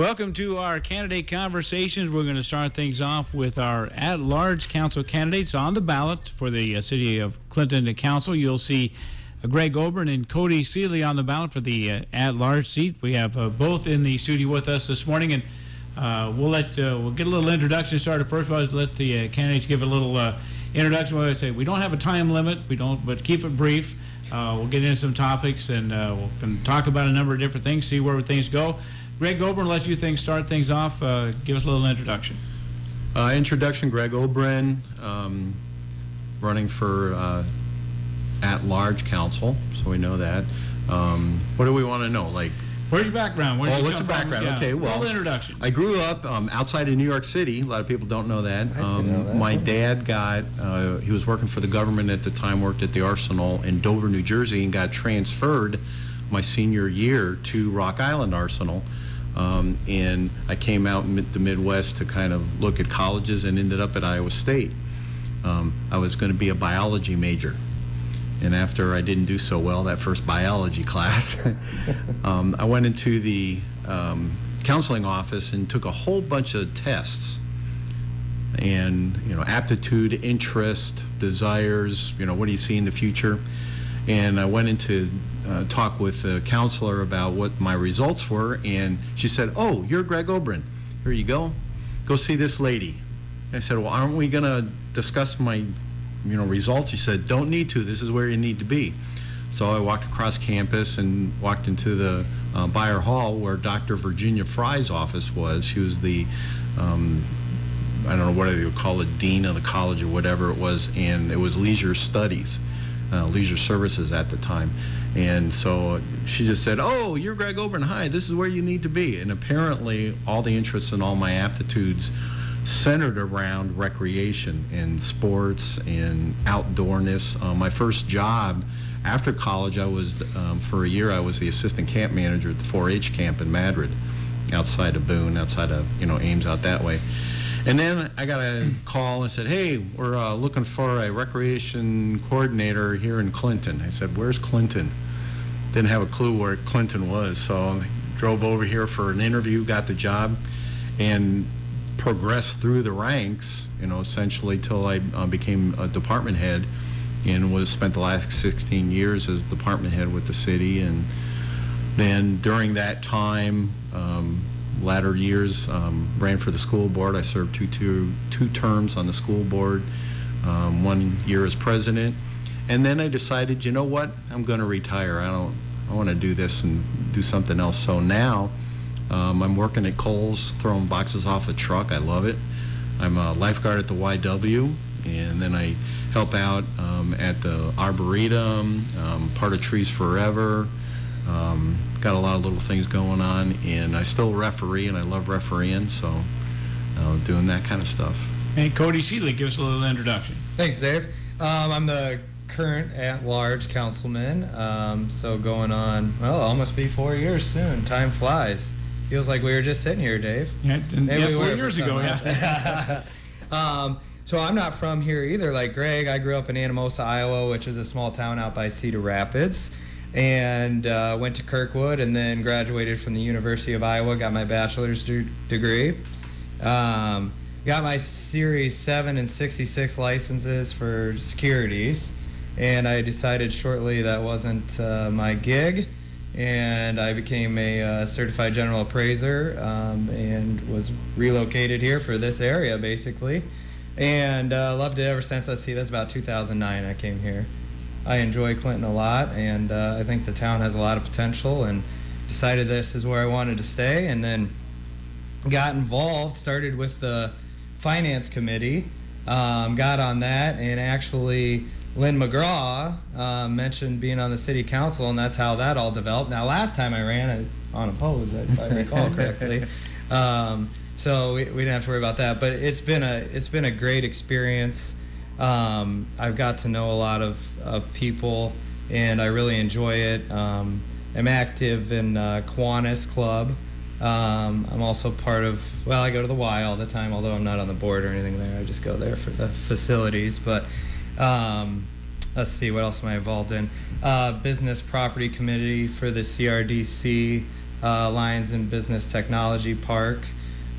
Welcome to our candidate conversations. We're going to start things off with our at-large council candidates on the ballot for the city of Clinton Council. You'll see Greg Obren and Cody Seeley on the ballot for the at-large seat. We have both in the studio with us this morning, and we'll get a little introduction started first. We'll let the candidates give a little introduction. I would say we don't have a time limit. But keep it brief. We'll get into some topics, and we'll talk about a number of different things, see where things go. Greg Obren, let you start things off. Give us a little introduction. Greg Obren, running for at-large council, so we know that. What do we want to know? Where's your background? What's the background? Yeah. Okay, well, introduction. I grew up outside of New York City. A lot of people don't know that. My dad he was working for the government at the time, worked at the Arsenal in Dover, New Jersey, and got transferred my senior year to Rock Island Arsenal. And I came out in the Midwest to kind of look at colleges and ended up at Iowa State. I was going to be a biology major. And after I didn't do so well that first biology class, I went into the counseling office and took a whole bunch of tests. And, aptitude, interest, desires, what do you see in the future? And I went into talk with the counselor about what my results were, and she said, "Oh, you're Greg Obren. Here you go. Go see this lady." And I said, "Well, aren't we going to discuss my results?" She said, "Don't need to. This is where you need to be." So I walked across campus and walked into the Beyer Hall where Dr. Virginia Fry's office was. She was the, I don't know what they would call it, dean of the college or whatever it was, and it was leisure studies, leisure services at the time. And so she just said, "Oh, you're Greg Obren. Hi, this is where you need to be." And apparently all the interests and all my aptitudes centered around recreation and sports and outdoorness. My first job after college, I was, for a year, I was the assistant camp manager at the 4-H camp in Madrid, outside of Boone, outside of, Ames, out that way. And then I got a call and said, "Hey, we're looking for a recreation coordinator here in Clinton." I said, "Where's Clinton?" Didn't have a clue where Clinton was, so I drove over here for an interview, got the job, and progressed through the ranks, essentially till I became a department head, and spent the last 16 years as department head with the city. And then during that time, latter years, ran for the school board. I served two terms on the school board, 1 year as president. And then I decided, you know what, I'm going to retire. I want to do this and do something else. So now I'm working at Kohl's, throwing boxes off a truck. I love it. I'm a lifeguard at the YW, and then I help out at the Arboretum, part of Trees Forever. Got a lot of little things going on, and I still referee, and I love refereeing, so doing that kind of stuff. And Cody Seeley, give us a little introduction. Thanks, Dave. I'm the current at-large councilman, so going on, almost be 4 years soon. Time flies. Feels like we were just sitting here, Dave. Yeah, 4 years ago, yeah. So I'm not from here either. Like Greg, I grew up in Anamosa, Iowa, which is a small town out by Cedar Rapids, and went to Kirkwood, and then graduated from the University of Iowa, got my bachelor's degree. Got my Series 7 and 66 licenses for securities, and I decided shortly that wasn't my gig, and I became a certified general appraiser, and was relocated here for this area, basically, and loved it ever since. That's about 2009 I came here. I enjoy Clinton a lot, and I think the town has a lot of potential, and decided this is where I wanted to stay, and then got involved, started with the finance committee, got on that, and actually Lynn McGraw mentioned being on the city council, and that's how that all developed. Now, last time I ran unopposed, if I recall correctly, so we didn't have to worry about that. But it's been a great experience. I've got to know a lot of people, and I really enjoy it. I'm active in Kiwanis Club. I'm also part of, I go to the Y all the time, although I'm not on the board or anything there. I just go there for the facilities. But let's see, what else am I involved in? Business Property Committee for the CRDC. Lions and Business Technology Park.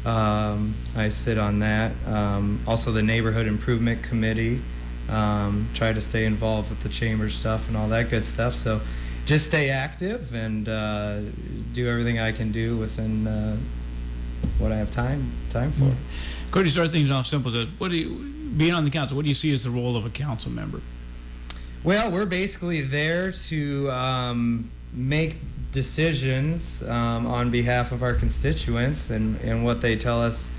I sit on that. Also the Neighborhood Improvement Committee. Try to stay involved with the chamber stuff and all that good stuff. So just stay active and do everything I can do within what I have time for. Cody, start things off simple. Being on the council, what do you see as the role of a council member? Well, we're basically there to make decisions on behalf of our constituents and what they tell us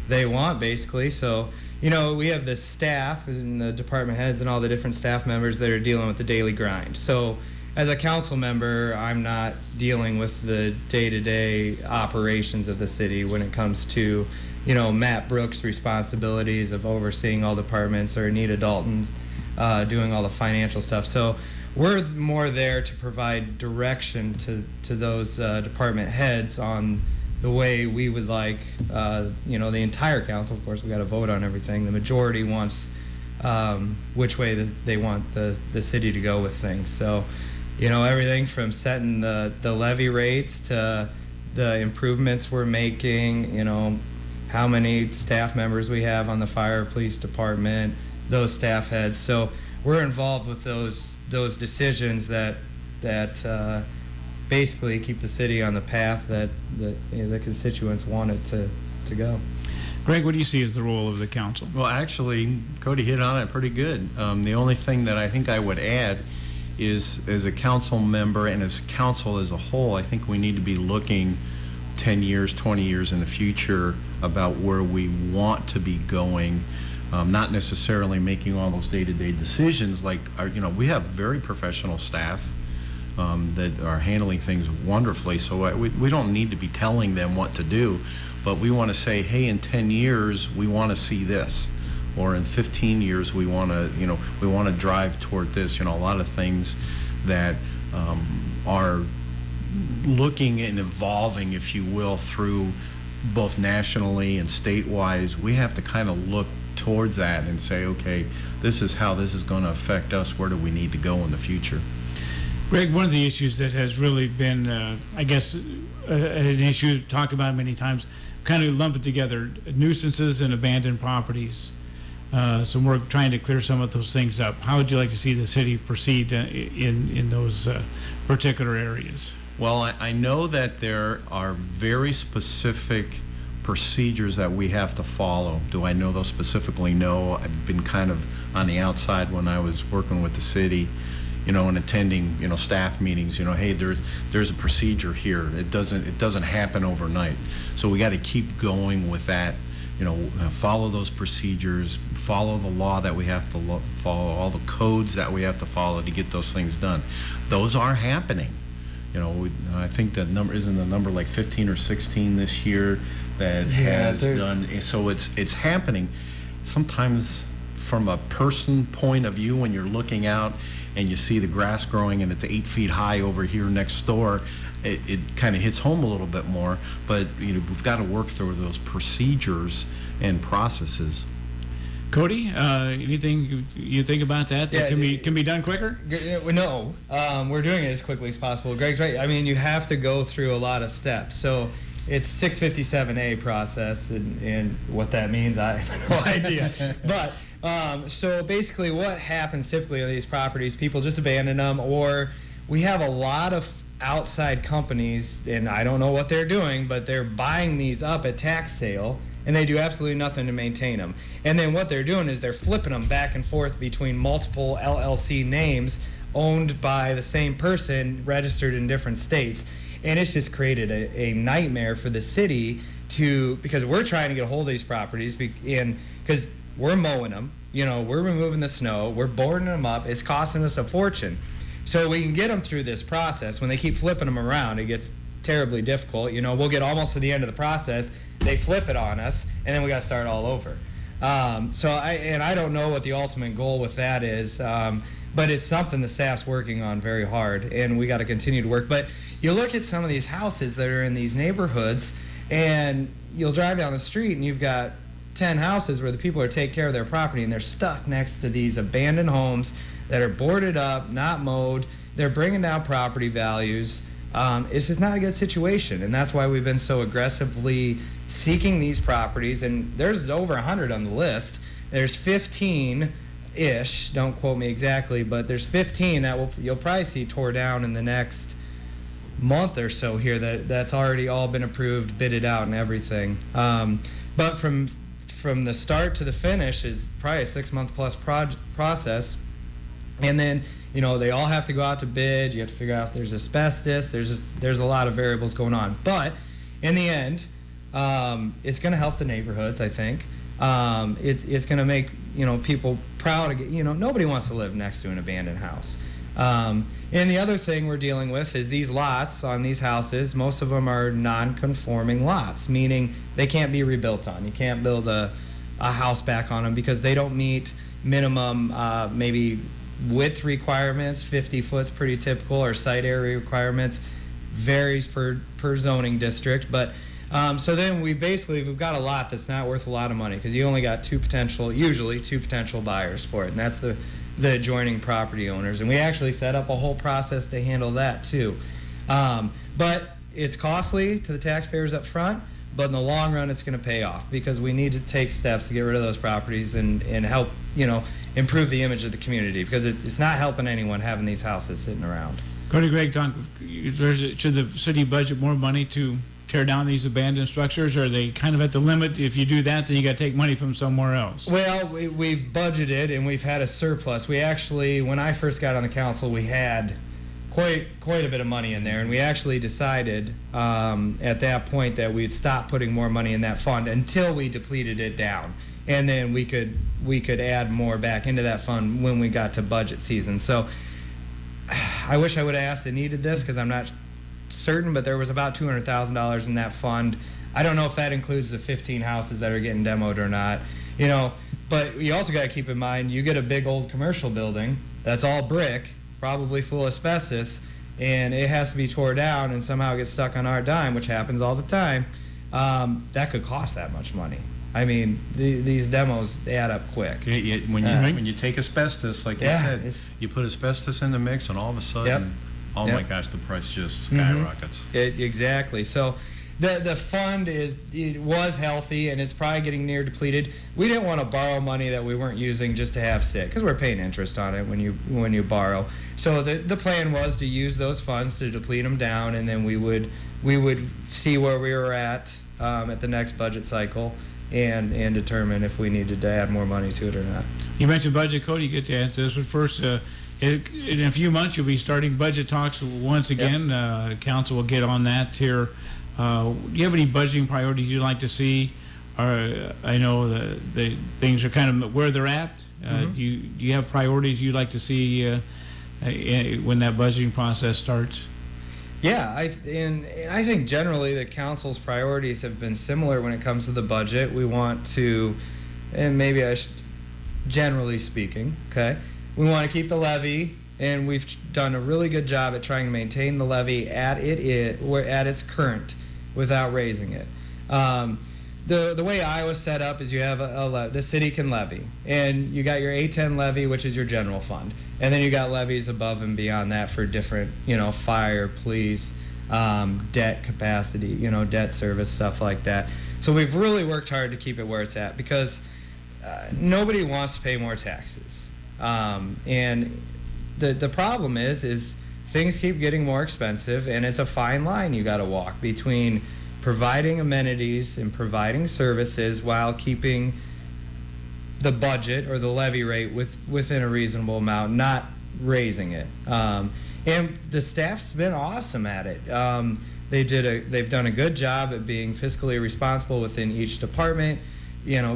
they want, basically. So, we have the staff and the department heads and all the different staff members that are dealing with the daily grind. So, as a council member, I'm not dealing with the day-to-day operations of the city when it comes to, Matt Brooks' responsibilities of overseeing all departments, or Anita Dalton's doing all the financial stuff. So we're more there to provide direction to those department heads on the way we would like, the entire council. Of course, we got to vote on everything. The majority wants which way they want the city to go with things. So, everything from setting the levy rates to the improvements we're making, how many staff members we have on the fire police department, those staff heads. So we're involved with those decisions that basically keep the city on the path that the constituents want it to go. Greg, what do you see as the role of the council? Well, actually, Cody hit on it pretty good. The only thing that I think I would add is, as a council member and as council as a whole, I think we need to be looking 10 years, 20 years in the future about where we want to be going. Not necessarily making all those day-to-day decisions. Like, we have very professional staff that are handling things wonderfully. So we don't need to be telling them what to do, but we want to say, hey, in 10 years we want to see this, or in 15 years we want to drive toward this. A lot of things that are looking and evolving, if you will, through both nationally and statewide. We have to kind of look towards that and say, okay, this is how this is going to affect us. Where do we need to go in the future? Greg, one of the issues that has really been, an issue talked about many times, kind of lump it together, nuisances and abandoned properties. So we're trying to clear some of those things up. How would you like to see the city proceed in those particular areas? Well, I know that there are very specific procedures that we have to follow. Do I know those specifically? No. I've been kind of on the outside when I was working with the city, and attending, staff meetings. Hey, there's a procedure here. It doesn't happen overnight. So we got to keep going with that. Follow those procedures, follow the law that we have to follow, all the codes that we have to follow to get those things done. Those are happening. I think the number like 15 or 16 this year that has done. So it's happening. Sometimes from a person point of view, when you're looking out and you see the grass growing and it's 8 feet high over here next door, it kind of hits home a little bit more. But we've got to work through those procedures and processes. Cody, anything you think about that can be done quicker? No, we're doing it as quickly as possible. Greg's right. I mean, you have to go through a lot of steps. So it's 657A process, and what that means, I have no idea. But so basically what happens typically on these properties, people just abandon them, or we have a lot of outside companies, and I don't know what they're doing, but they're buying these up at tax sale, and they do absolutely nothing to maintain them. And then what they're doing is they're flipping them back and forth between multiple LLC names owned by the same person, registered in different states. And it's just created a nightmare for the city because we're trying to get a hold of these properties, because we're mowing them, we're removing the snow, we're boarding them up, it's costing us a fortune. So we can get them through this process. When they keep flipping them around, it gets terribly difficult. We'll get almost to the end of the process, they flip it on us, and then we got to start all over. So I don't know what the ultimate goal with that is, but it's something the staff's working on very hard, and we got to continue to work. But you look at some of these houses that are in these neighborhoods, and you'll drive down the street, and you've got 10 houses where the people are taking care of their property, and they're stuck next to these abandoned homes that are boarded up, not mowed. They're bringing down property values. It's just not a good situation, and that's why we've been so aggressively seeking these properties. And there's over 100 on the list. There's 15-ish, don't quote me exactly, but there's 15 that you'll probably see tore down in the next month or so here. That's already all been approved, bidded out, and everything. But from the start to the finish is probably a 6-month plus process. And then, they all have to go out to bid. You have to figure out if there's asbestos. There's a lot of variables going on. But in the end, it's going to help the neighborhoods, I think. It's going to make, people proud. Nobody wants to live next to an abandoned house. And the other thing we're dealing with is these lots on these houses. Most of them are non-conforming lots, meaning they can't be rebuilt on. You can't build a house back on them because they don't meet minimum maybe width requirements. 50 foot's pretty typical, or site area requirements. Varies per zoning district. But so then we've got a lot that's not worth a lot of money because you only got usually two potential buyers for it, and that's the adjoining property owners. And we actually set up a whole process to handle that too. But it's costly to the taxpayers up front, but in the long run it's going to pay off because we need to take steps to get rid of those properties and help improve the image of the community, because it's not helping anyone having these houses sitting around. Cody, Greg, should the city budget more money to tear down these abandoned structures, or are they kind of at the limit? If you do that, then you got to take money from somewhere else. Well, we've budgeted and we've had a surplus. We actually, when I first got on the council, we had quite a bit of money in there, and we actually decided at that point that we'd stop putting more money in that fund until we depleted it down, and then we could add more back into that fund when we got to budget season. So I wish I would have asked and needed this because I'm not certain, but there was about $200,000 in that fund. I don't know if that includes the 15 houses that are getting demoed or not. But you also got to keep in mind, you get a big old commercial building that's all brick, probably full of asbestos, and it has to be tore down and somehow gets stuck on our dime, which happens all the time. That could cost that much money. I mean, these demos, they add up quick. When you take asbestos, like you said, you put asbestos in the mix, and all of a sudden, my gosh, the price just skyrockets. Exactly. So the fund was healthy, and it's probably getting near depleted. We didn't want to borrow money that we weren't using just to have sit, because we're paying interest on it when you borrow. So the plan was to use those funds to deplete them down, and then we would see where we were at the next budget cycle and determine if we needed to add more money to it or not. You mentioned budget, Cody. You get to answer this one first. In a few months, you'll be starting budget talks once again. Yep. Council will get on that here. Do you have any budgeting priorities you'd like to see? I know the things are kind of where they're at. Do you have priorities you'd like to see when that budgeting process starts? Yeah, I think generally the council's priorities have been similar when it comes to the budget. We want to, and maybe generally speaking, okay, we want to keep the levy, and we've done a really good job at trying to maintain the levy at its current without raising it. The way Iowa's set up is you have the city can levy, and you got your A10 levy, which is your general fund, and then you got levies above and beyond that for different, fire, police, debt capacity, debt service, stuff like that. So we've really worked hard to keep it where it's at because nobody wants to pay more taxes. And the problem is things keep getting more expensive, and it's a fine line you got to walk between providing amenities and providing services while keeping the budget or the levy rate within a reasonable amount, not raising it. And the staff's been awesome at it. They've done a good job at being fiscally responsible within each department,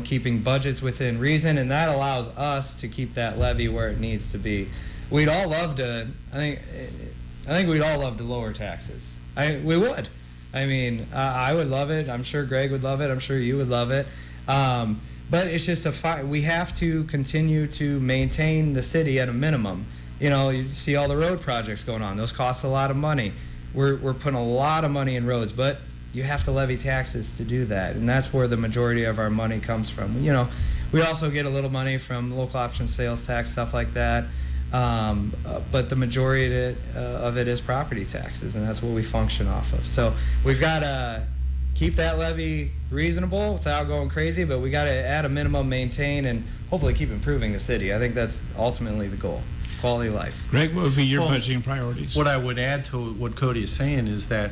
keeping budgets within reason, and that allows us to keep that levy where it needs to be. We'd all love to. I think we'd all love to lower taxes. We would. I mean, I would love it. I'm sure Greg would love it. I'm sure you would love it. But it's just we have to continue to maintain the city at a minimum. You see all the road projects going on. Those cost a lot of money. We're putting a lot of money in roads, but you have to levy taxes to do that, and that's where the majority of our money comes from. We also get a little money from local option sales tax, stuff like that. but the majority of it is property taxes, and that's what we function off of. So we've got to keep that levy reasonable without going crazy, but we got to, at a minimum, maintain and hopefully keep improving the city. I think that's ultimately the goal. Quality of life. Greg, what would be your budgeting priorities? What I would add to what Cody is saying is that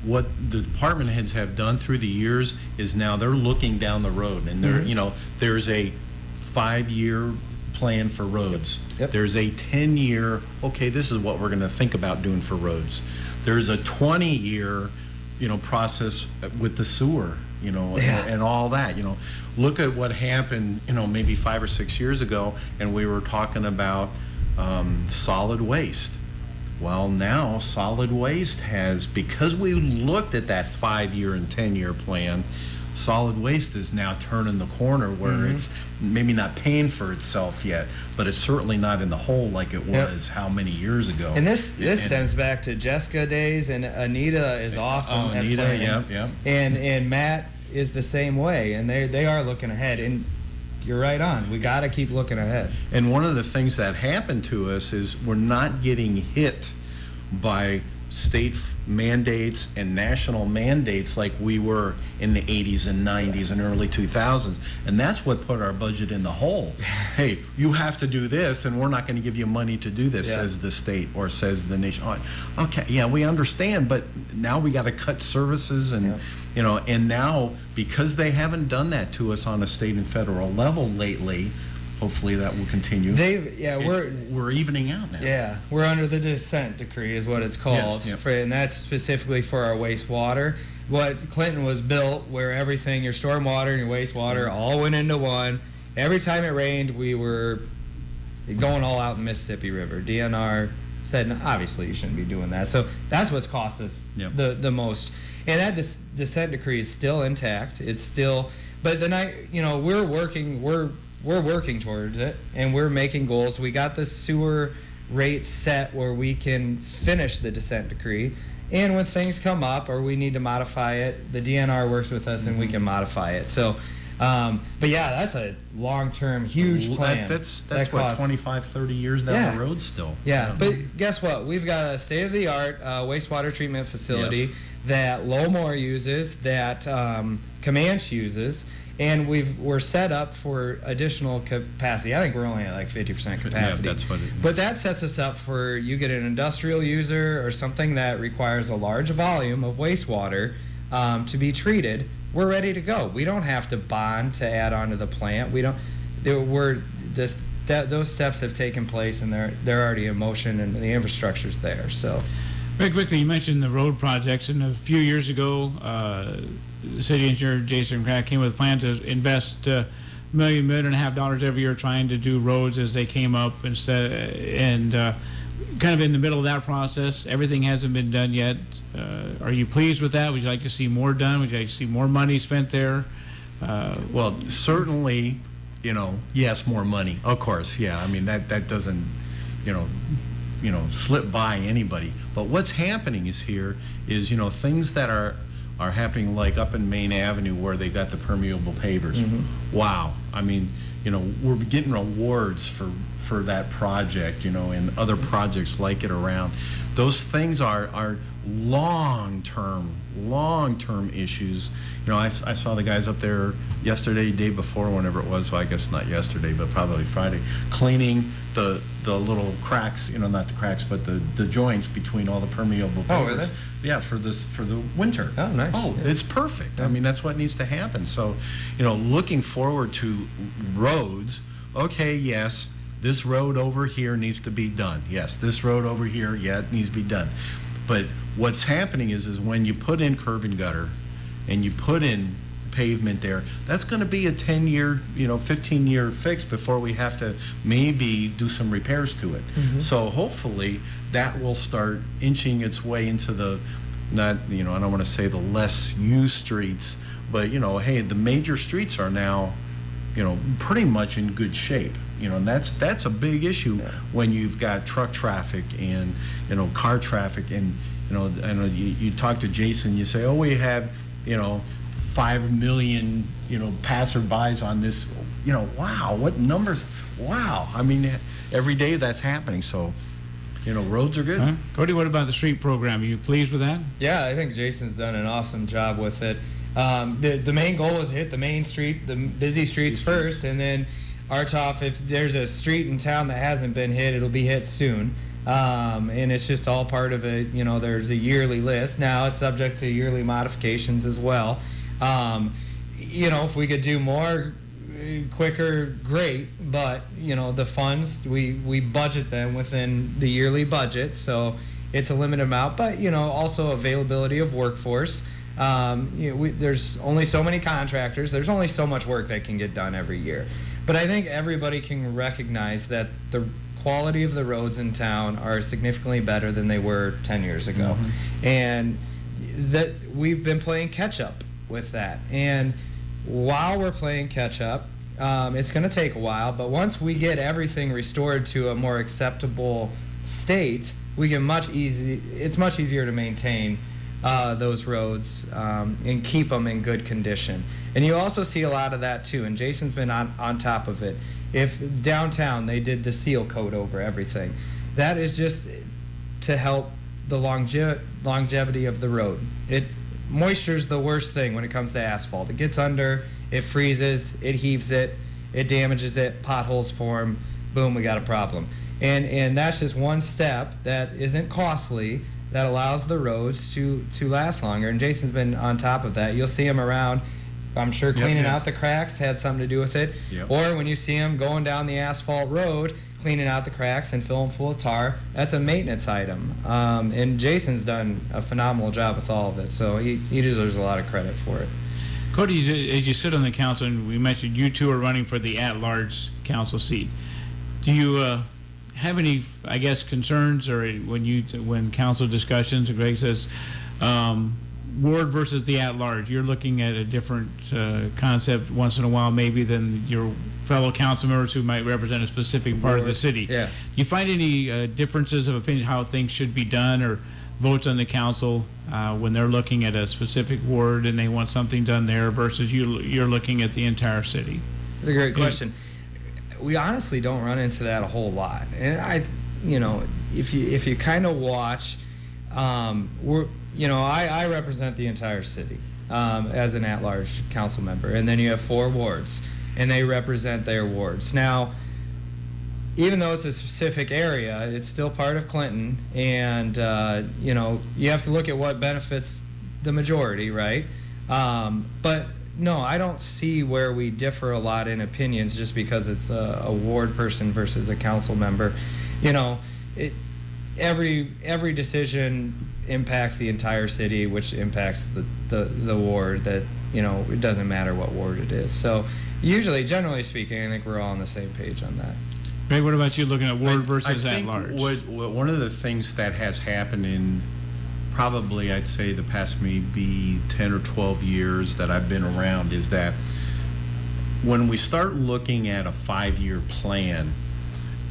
what the department heads have done through the years is now they're looking down the road, and they're, you know, there's a 5-year plan for roads. Yep. There's a 10-year, okay, this is what we're going to think about doing for roads. There's a 20-year, you know, process with the sewer, you know, and all that. You know, look at what happened, you know, maybe 5 or 6 years ago, and we were talking about solid waste. Well, now solid waste has, because we looked at that 5-year and 10-year plan, solid waste is now turning the corner where it's maybe not paying for itself yet, but it's certainly not in the hole like it was how many years ago. And this stems back to Jessica days, and Anita is awesome. Oh, at Anita, planning. yeah. And Matt is the same way, and they are looking ahead. And you're right on. We got to keep looking ahead. And one of the things that happened to us is we're not getting hit by state mandates and national mandates like we were in the 80s and 90s and early 2000s. And that's what put our budget in the hole. Hey, you have to do this, and we're not going to give you money to do this, says the state or says the nation. Oh, okay, yeah, we understand, but now we got to cut services and, you know, and now because they haven't done that to us on a state and federal level lately, hopefully that will continue. We're evening out now. Yeah, we're under the dissent decree is what it's called, and that's specifically for our wastewater. What Clinton was built, where everything, your stormwater and your wastewater, all went into one. Every time it rained, we were going all out in the Mississippi River. DNR said, no, obviously you shouldn't be doing that. So that's what's cost us the most. And that dissent decree is still intact. It's still, but we're working towards it, and we're making goals. We got the sewer rate set where we can finish the dissent decree, and when things come up or we need to modify it, the DNR works with us and we can modify it. So, but yeah, that's a long-term, huge plan. That's what, 25, 30 years down the road still. Yeah, but guess what? We've got a state-of-the-art wastewater treatment facility that Lowmore uses, that Comanche uses, and we're set up for additional capacity. I think we're only at like 50% capacity. Yeah, that's what but that sets us up for, you get an industrial user or something that requires a large volume of wastewater to be treated. We're ready to go. We don't have to bond to add on to the plant. Those steps have taken place, and they're already in motion, and the infrastructure's there. So, very quickly, you mentioned the road projects, and a few years ago, the city engineer Jason Crack came with a plan to invest $1.5 million every year trying to do roads as they came up, and kind of in the middle of that process. Everything hasn't been done yet. Are you pleased with that? Would you like to see more done? Would you like to see more money spent there? Well, certainly, yes, more money. Of course, yeah. I mean, that doesn't, slip by anybody. But what's happening is things that are happening, like up in Main Avenue where they got the permeable pavers. Wow. I mean, we're getting awards for that project, and other projects like it around. Those things are long-term issues. I saw the guys up there yesterday, day before, whenever it was, well, I guess not yesterday, but probably Friday, cleaning the little cracks, not the cracks, but the joints between all the permeable pavers. Oh, really? Yeah, for the winter. Oh, nice. Oh, yeah. It's perfect. I mean, that's what needs to happen. So, looking forward to roads, okay, yes, this road over here needs to be done. Yes, this road over here, it needs to be done. But what's happening is when you put in curb and gutter and you put in pavement there, that's going to be a 10-year, 15-year fix before we have to maybe do some repairs to it. So hopefully that will start inching its way into the, not, I don't want to say the less used streets, but, hey, the major streets are now, pretty much in good shape. And that's a big issue when you've got truck traffic and, car traffic. And, I know you talk to Jason, you say, oh, we have, 5 million, passerbys on this. wow, what numbers, wow. I mean, every day that's happening, so, roads are good. Huh? Cody, what about the street program? Are you pleased with that? Yeah, I think Jason's done an awesome job with it. The main goal is to hit the main street, the busy streets first, and then arch off. If there's a street in town that hasn't been hit, it'll be hit soon. And it's just all part of it. There's a yearly list. Now it's subject to yearly modifications as well. If we could do more quicker, great. But, the funds, we budget them within the yearly budget. So it's a limited amount. But, also availability of workforce. There's only so many contractors. There's only so much work that can get done every year. But I think everybody can recognize that the quality of the roads in town are significantly better than they were 10 years ago. And that we've been playing catch up with that. And while we're playing catch up, it's going to take a while, but once we get everything restored to a more acceptable state, it's much easier to maintain those roads and keep them in good condition. And you also see a lot of that too, and Jason's been on top of it. If downtown they did the seal coat over everything, that is just to help the longevity of the road. Moisture's the worst thing when it comes to asphalt. It gets under, it freezes, it heaves it, it damages it, potholes form, boom, we got a problem. And that's just one step that isn't costly, that allows the roads to last longer. And Jason's been on top of that. You'll see him around, I'm sure cleaning out the cracks had something to do with it. Or when you see him going down the asphalt road, cleaning out the cracks and filling full of tar, that's a maintenance item. And Jason's done a phenomenal job with all of it, so he deserves a lot of credit for it. Cody, as you sit on the council, and we mentioned you two are running for the at-large council seat, do you have any, I guess, concerns, or when council discussions, Greg says, ward versus the at-large, you're looking at a different concept once in a while maybe than your fellow council members who might represent a specific part of the city. Yeah. You find any differences of opinion how things should be done, or votes on the council when they're looking at a specific ward and they want something done there versus you're looking at the entire city? That's a great question. We honestly don't run into that a whole lot. And if you kind of watch, I represent the entire city as an at-large council member, and then you have 4 wards, and they represent their wards. Now, even though it's a specific area, it's still part of Clinton, and you have to look at what benefits the majority, right? But no, I don't see where we differ a lot in opinions just because it's a ward person versus a council member. Every decision impacts the entire city, which impacts the ward. That it doesn't matter what ward it is. So usually, generally speaking, I think we're all on the same page on that. Greg, what about you looking at ward versus at large? One of the things that has happened in probably, I'd say, the past maybe 10 or 12 years that I've been around is that when we start looking at a 5-year plan,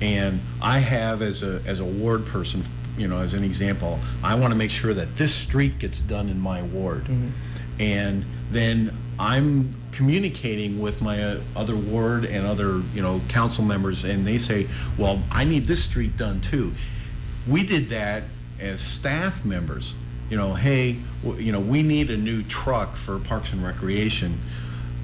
and I have as a ward person, as an example, I want to make sure that this street gets done in my ward. Mm-hmm. And then I'm communicating with my other ward and other, council members, and they say, well, I need this street done too. We did that as staff members. Hey, we need a new truck for Parks and Recreation,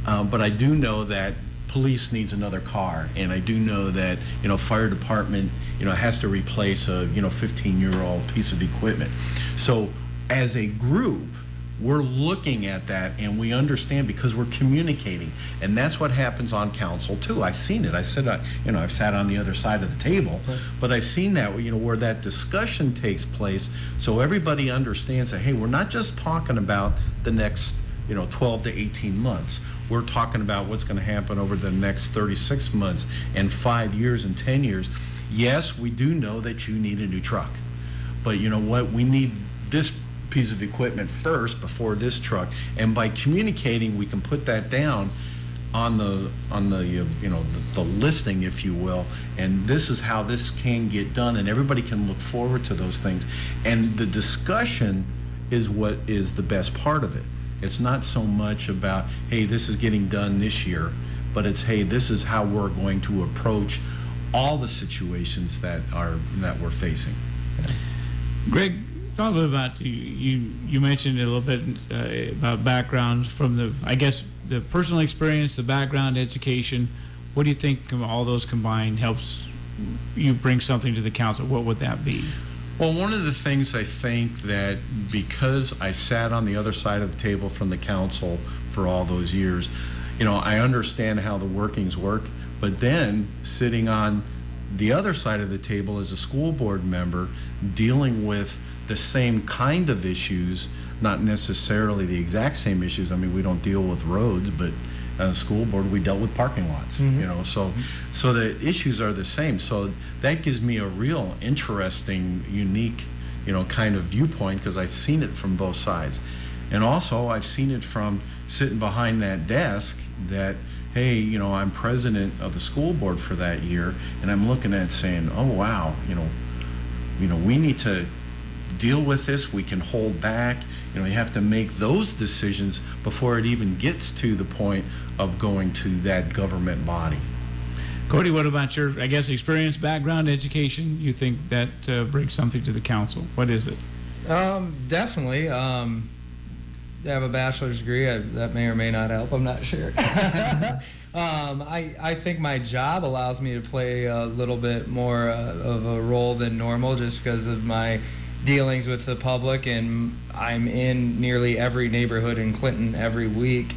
but I do know that police needs another car, and I do know that fire department has to replace a 15-year-old piece of equipment. So as a group, we're looking at that, and we understand because we're communicating, and that's what happens on council too. I've seen it. I said, I've sat on the other side of the table, but I've seen that where that discussion takes place, so everybody understands that, hey, we're not just talking about the next 12 to 18 months. We're talking about what's going to happen over the next 36 months and 5 years and 10 years. Yes, we do know that you need a new truck, but you know what? We need this piece of equipment first before this truck, and by communicating, we can put that down on the listing, if you will, and this is how this can get done, and everybody can look forward to those things. And the discussion is what is the best part of it. It's not so much about, hey, this is getting done this year, but it's, hey, this is how we're going to approach all the situations that we're facing. Greg, talk a little about you mentioned it a little bit about backgrounds from the personal experience, the background, education. What do you think all those combined helps you bring something to the council? What would that be? Well, one of the things I think that because I sat on the other side of the table from the council for all those years, I understand how the workings work, but then sitting on the other side of the table as a school board member, dealing with the same kind of issues, not necessarily the exact same issues. I mean, we don't deal with roads, but on the school board, we dealt with parking lots, so the issues are the same. So that gives me a real interesting, unique, kind of viewpoint, because I've seen it from both sides. And also I've seen it from sitting behind that desk that, hey, I'm president of the school board for that year, and I'm looking at it saying, oh, wow, we need to deal with this. We can hold back. You have to make those decisions before it even gets to the point of going to that government body. Cody, what about your, experience, background, education? You think that brings something to the council? What is it? Definitely. I have a bachelor's degree. That may or may not help. I'm not sure. I think my job allows me to play a little bit more of a role than normal, just because of my dealings with the public, and I'm in nearly every neighborhood in Clinton every week.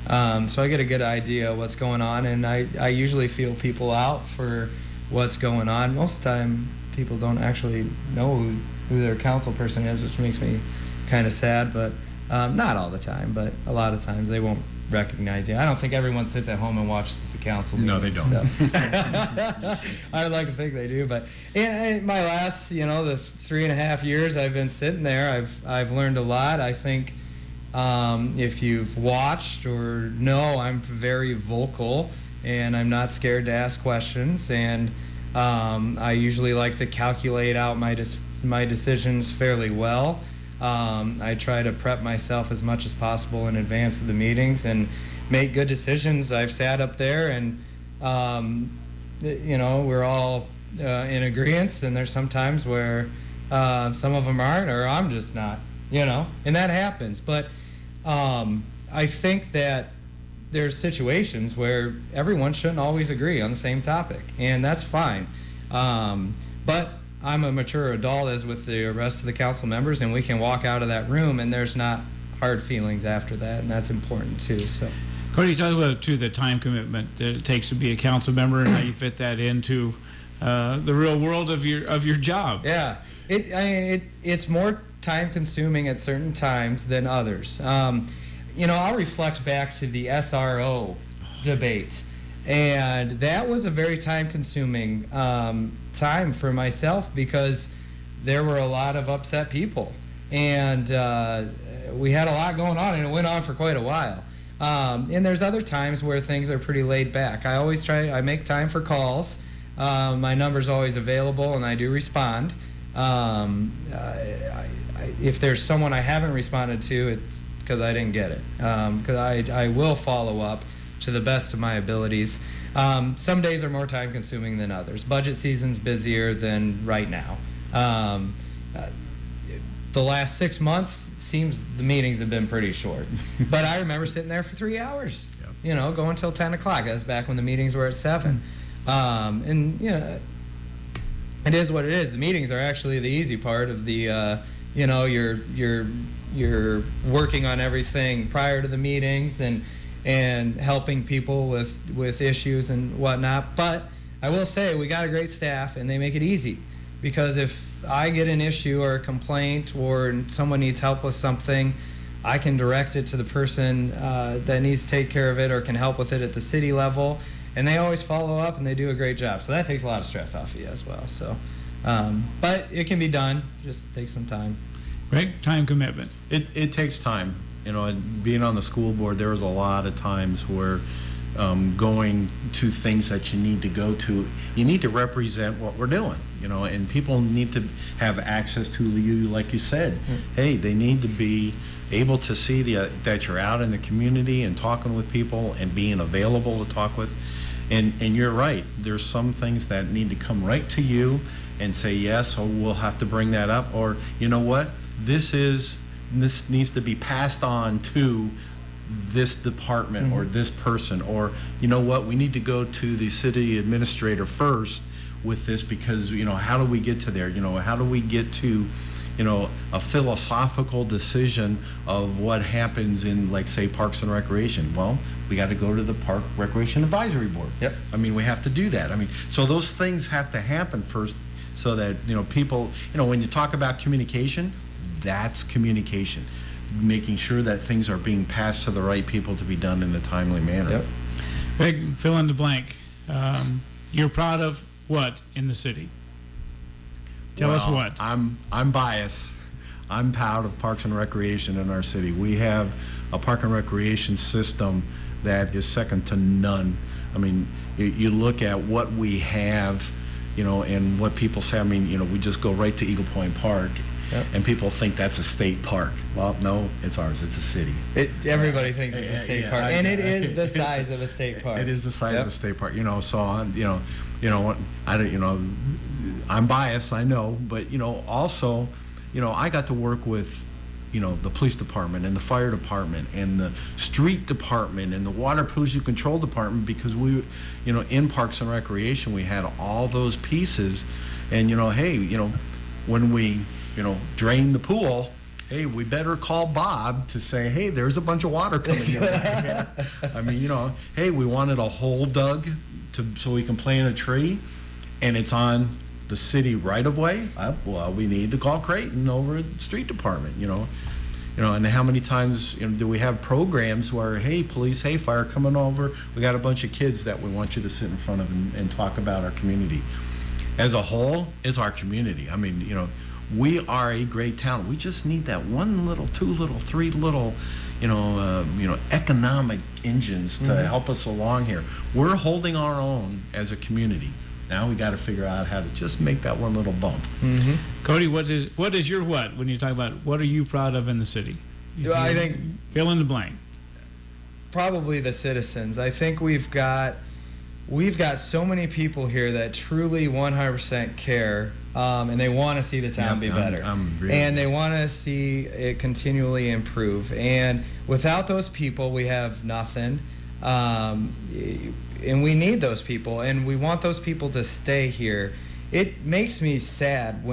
So I get a good idea of what's going on, and I usually feel people out for what's going on. Most of the time, people don't actually know who their council person is, which makes me kind of sad, but not all the time, but a lot of times they won't recognize you. I don't think everyone sits at home and watches the council meetings. No, they don't. So. I would like to think they do, but in my last, the 3.5 years I've been sitting there, I've learned a lot. I think if you've watched or know, I'm very vocal, and I'm not scared to ask questions, and I usually like to calculate out my decisions fairly well. I try to prep myself as much as possible in advance of the meetings and make good decisions. I've sat up there and, we're all in agreement, and there's some times where some of them aren't, or I'm just not, and that happens. But I think that there's situations where everyone shouldn't always agree on the same topic, and that's fine. But I'm a mature adult, as with the rest of the council members, and we can walk out of that room and there's not hard feelings after that, and that's important too. So, Cody, talk about the time commitment that it takes to be a council member and how you fit that into the real world of your job. Yeah, it's more time consuming at certain times than others. I'll reflect back to the SRO debate, and that was a very time consuming time for myself, because there were a lot of upset people, and we had a lot going on, and it went on for quite a while. And there's other times where things are pretty laid back. I make time for calls. My number's always available, and I do respond. If there's someone I haven't responded to, it's because I didn't get it. Because I will follow up to the best of my abilities. Some days are more time consuming than others. Budget season's busier than right now. The last 6 months, seems the meetings have been pretty short. But I remember sitting there for 3 hours, going till 10 o'clock. That's back when the meetings were at 7. And, it is what it is. The meetings are actually the easy part of the, you're working on everything prior to the meetings, and helping people with issues and whatnot. But I will say we got a great staff, and they make it easy, because if I get an issue or a complaint, or someone needs help with something, I can direct it to the person that needs to take care of it or can help with it at the city level, and they always follow up, and they do a great job. So that takes a lot of stress off of you as well. So, but it can be done. Just takes some time. Greg, time commitment. It takes time. And being on the school board, there was a lot of times where, going to things that you need to go to. You need to represent what we're doing, and people need to have access to you, like you said. Hey, they need to be able to see that you're out in the community and talking with people and being available to talk with. And you're right, there's some things that need to come right to you and say yes, or we'll have to bring that up, or you know what, this needs to be passed on to this department or this person, or you know what, we need to go to the city administrator first with this, because how do we get to there, how do we get to a philosophical decision of what happens in, like, say, Parks and Recreation. Well, we got to go to the Park Recreation Advisory Board. Yep. I mean, we have to do that. I mean, so those things have to happen first, so that people, when you talk about communication, that's communication, making sure that things are being passed to the right people to be done in a timely manner. Yep. Greg, fill in the blank. You're proud of what in the city? Tell us what. I'm biased. I'm proud of Parks and Recreation in our city. We have a park and recreation system that is second to none. I mean, you look at what we have, and what people say. I mean, we just go right to Eagle Point Park, yep, and people think that's a state park. Well, no, it's ours. It's a city. Everybody thinks it's a state park, and it is the size of a state park. It is the size of a state park. So I'm biased, I know, but also, I got to work with, the police department and the fire department and the street department and the water pollution control department, because we, in Parks and Recreation, we had all those pieces, and hey, when we, drain the pool, hey, we better call Bob to say, hey, there's a bunch of water coming in. I mean, hey, we wanted a hole dug so we can plant a tree, and it's on the city right of way. Well, we need to call Creighton over at the street department, and how many times do we have programs where, hey, police, hey, fire, coming over, we got a bunch of kids that we want you to sit in front of and talk about our community. As a whole, it's our community. I mean, we are a great town. We just need that one little, two little, three little, economic engines to help us along here. We're holding our own as a community. Now we got to figure out how to just make that one little bump. Cody, what is your what when you talk about what are you proud of in the city? I think fill in the blank. Probably the citizens. I think we've got so many people here that truly 100% care, and they want to see the town be better, and they want to see it continually improve. And without those people, we have nothing. And we need those people, and we want those people to stay here. It makes me sad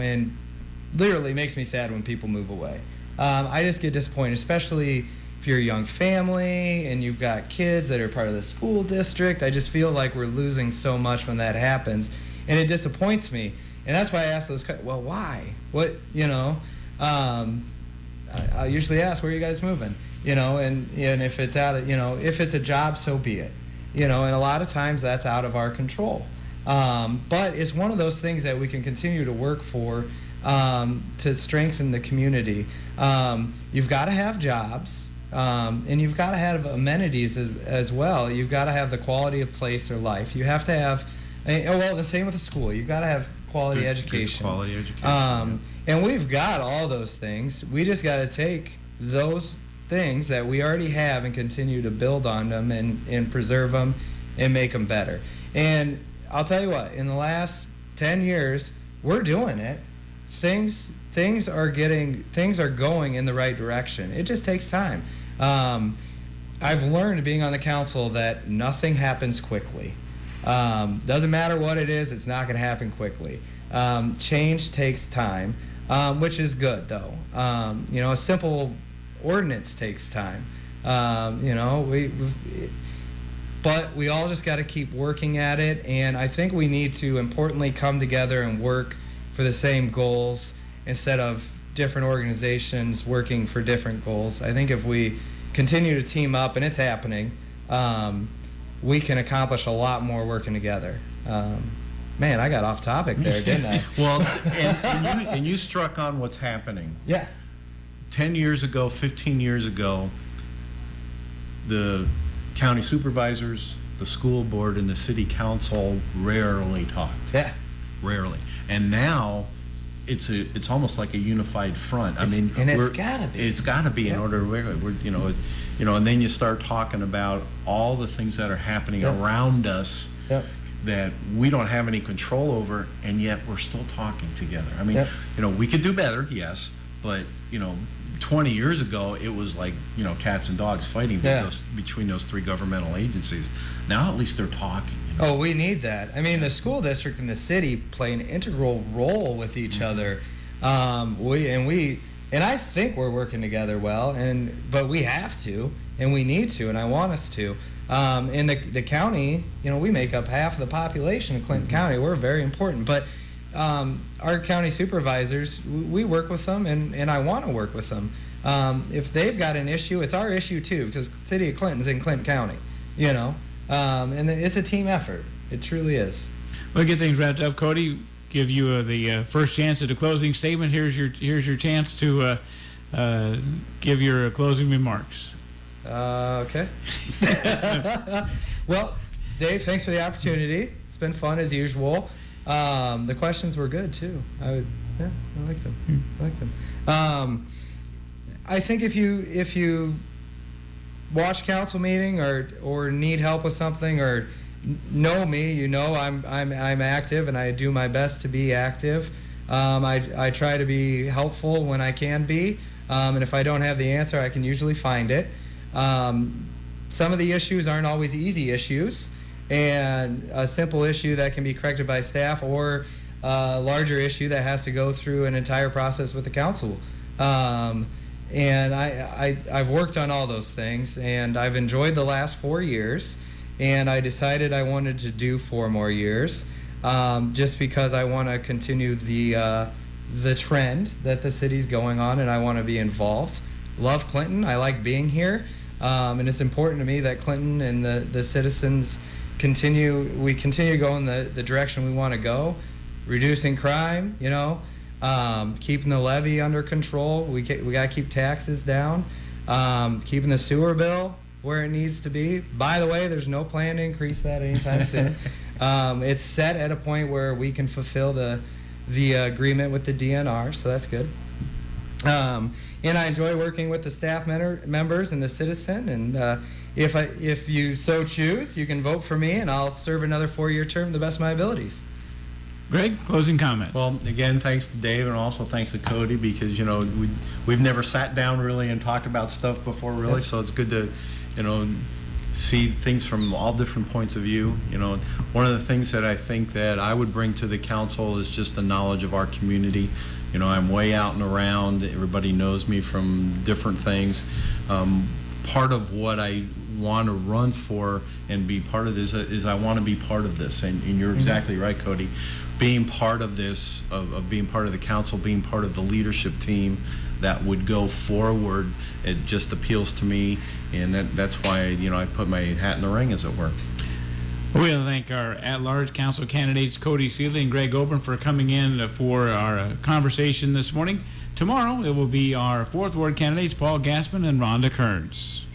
literally makes me sad when people move away. I just get disappointed, especially if you're a young family and you've got kids that are part of the school district. I just feel like we're losing so much when that happens, and it disappoints me. And that's why I ask those questions. Well, why? What, I usually ask, where are you guys moving? And if it's if it's a job, so be it. And a lot of times that's out of our control. But it's one of those things that we can continue to work for, to strengthen the community. You've got to have jobs, and you've got to have amenities as well. You've got to have the quality of place or life. You have to have, the same with the school. You've got to have quality education. Quality education. And we've got all those things. We just got to take those things that we already have and continue to build on them and preserve them and make them better. And I'll tell you what, in the last 10 years, we're doing it. Things are going in the right direction. It just takes time. I've learned being on the council that nothing happens quickly. Doesn't matter what it is, it's not going to happen quickly. Change takes time, which is good though. A simple ordinance takes time. But we all just got to keep working at it, and I think we need to importantly come together and work for the same goals instead of different organizations working for different goals. I think if we continue to team up, and it's happening, we can accomplish a lot more working together. Man, I got off topic there, didn't I? Well, and you struck on what's happening. Yeah. 10 years ago, 15 years ago, the county supervisors, the school board and the city council rarely talked. Yeah. Rarely. And now it's almost like a unified front. I mean, and it's gotta be. It's gotta be in order. And then you start talking about all the things that are happening around us that we don't have any control over, and yet we're still talking together. I mean, we could do better, yes, but 20 years ago it was like cats and dogs fighting between those three governmental agencies. Now at least they're talking. Oh, we need that. I mean, the school district and the city play an integral role with each other. And I think we're working together well, but we have to, and we need to, and I want us to. In the county, we make up half of the population of Clinton County. We're very important, but our county supervisors, we work with them, and I want to work with them. If they've got an issue, it's our issue too, because the city of Clinton's in Clinton County, and it's a team effort. It truly is. We'll get things wrapped up. Cody, give you the first chance at a closing statement. Here's your chance to give your closing remarks. Okay. Well, Dave, thanks for the opportunity. It's been fun as usual. The questions were good too. I liked them. I think if you watch council meeting or need help with something or know me, I'm active and I do my best to be active. I try to be helpful when I can be, and if I don't have the answer, I can usually find it. Some of the issues aren't always easy issues, and a simple issue that can be corrected by staff or a larger issue that has to go through an entire process with the council. And I've worked on all those things, and I've enjoyed the last 4 years, and I decided I wanted to do 4 more years, just because I want to continue the trend that the city's going on, and I want to be involved. Love Clinton. I like being here, and it's important to me that Clinton and the citizens continue going the direction we want to go, reducing crime, keeping the levy under control. We got to keep taxes down, keeping the sewer bill where it needs to be. By the way, there's no plan to increase that anytime soon. It's set at a point where we can fulfill the agreement with the DNR, so that's good. And I enjoy working with the staff members and the citizen. And if you so choose, you can vote for me, and I'll serve another 4-year term to the best of my abilities. Greg, closing comments. Well, again, thanks to Dave, and also thanks to Cody, because we've never sat down really and talked about stuff before, really. Yep. So it's good to see things from all different points of view. One of the things that I think that I would bring to the council is just the knowledge of our community. I'm way out and around. Everybody knows me from different things. Part of what I want to run for and be part of this is I want to be part of this. And you're exactly right, Cody. Being part of this, of being part of the council, being part of the leadership team that would go forward, it just appeals to me. And that's why, I put my hat in the ring, as it were. We want to thank our at-large council candidates, Cody Seeley and Greg Obren, for coming in for our conversation this morning. Tomorrow, it will be our 4th Ward candidates, Paul Gaspin and Rhonda Kearns.